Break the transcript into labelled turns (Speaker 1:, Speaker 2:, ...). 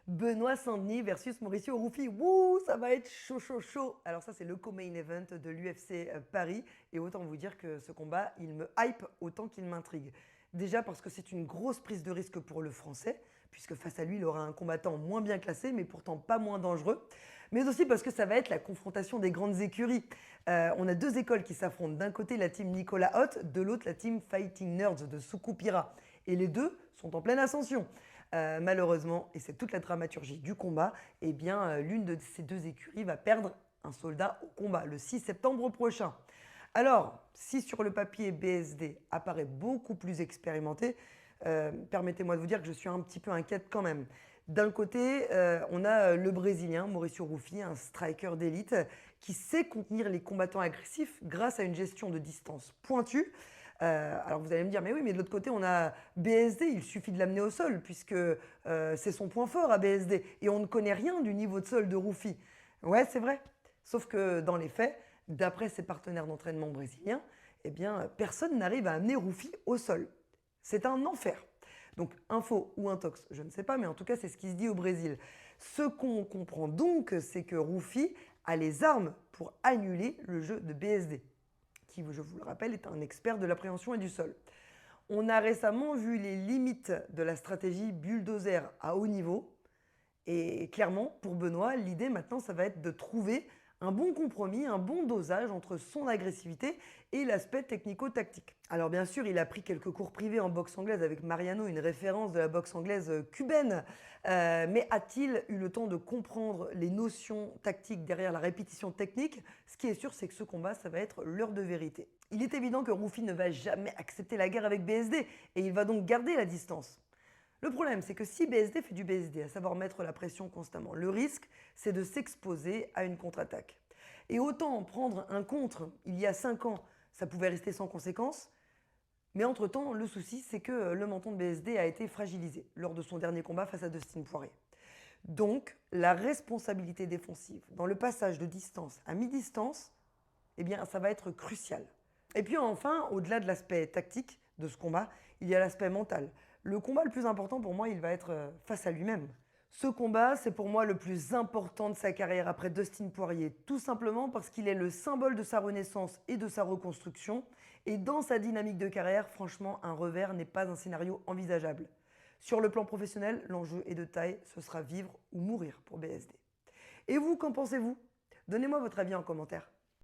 Speaker 1: Benoît Saint-Denis versus Mauricio Ruffi. Wouh, ça va être chaud, chaud, chaud. Alors ça, c'est le co-main event de l'UFC Paris. Et autant vous dire que ce combat, il me hype autant qu'il m'intrigue. Déjà parce que c'est une grosse prise de risque pour le Français, puisque face à lui, il aura un combattant moins bien classé, mais pourtant pas moins dangereux. Mais aussi parce que ça va être la confrontation des grandes écuries. On a deux écoles qui s'affrontent. D'un côté, la team Nicolas Hott, de l'autre, la team Fighting Nerds de Suku-Pira. Et les deux sont en pleine ascension. Malheureusement, et c'est toute la dramaturgie du combat, eh bien, l'une de ces deux écuries va perdre un soldat au combat le 6 septembre prochain. Alors, si sur le papier BSD apparaît beaucoup plus expérimenté, permettez-moi de vous dire que je suis un petit peu inquiète quand même. D'un côté, on a le Brésilien Mauricio Ruffi, un striker d'élite qui sait contenir les combattants agressifs grâce à une gestion de distance pointue. Alors vous allez me dire, mais oui, mais de l'autre côté, on a BSD, il suffit de l'amener au sol, puisque c'est son point fort à BSD. Et on ne connaît rien du niveau de sol de Ruffi. Ouais, c'est vrai. Sauf que dans les faits, d'après ses partenaires d'entraînement brésiliens, eh bien, personne n'arrive à amener Ruffi au sol. C'est un enfer. Donc, info ou intox, je ne sais pas, mais en tout cas, c'est ce qui se dit au Brésil. Ce qu'on comprend donc, c'est que Ruffi a les armes pour annuler le jeu de BSD, qui, je vous le rappelle, est un expert de l'appréhension et du sol. On a récemment vu les limites de la stratégie bulldozer à haut niveau. Et clairement, pour Benoît, l'idée maintenant, ça va être de trouver un bon compromis, un bon dosage entre son agressivité et l'aspect technico-tactique. Alors bien sûr, il a pris quelques cours privés en boxe anglaise avec Mariano, une référence de la boxe anglaise cubaine. Mais a-t-il eu le temps de comprendre les notions tactiques derrière la répétition technique? Ce qui est sûr, c'est que ce combat, ça va être l'heure de vérité. Il est évident que Ruffi ne va jamais accepter la guerre avec BSD et il va donc garder la distance. Le problème, c'est que si BSD fait du BSD, à savoir mettre la pression constamment, le risque, c'est de s'exposer à une contre-attaque. Et autant prendre un contre, il y a 5 ans, ça pouvait rester sans conséquence, mais entre-temps, le souci, c'est que le menton de BSD a été fragilisé lors de son dernier combat face à Dustin Poirier. Donc, la responsabilité défensive dans le passage de distance à mi-distance, eh bien, ça va être crucial. Et puis enfin, au-delà de l'aspect tactique de ce combat, il y a l'aspect mental. Le combat le plus important pour moi, il va être face à lui-même. Ce combat, c'est pour moi le plus important de sa carrière après Dustin Poirier, tout simplement parce qu'il est le symbole de sa renaissance et de sa reconstruction. Et dans sa dynamique de carrière, franchement, un revers n'est pas un scénario envisageable. Sur le plan professionnel, l'enjeu est de taille, ce sera vivre ou mourir pour BSD. Et vous, qu'en pensez-vous? Donnez-moi votre avis en commentaire.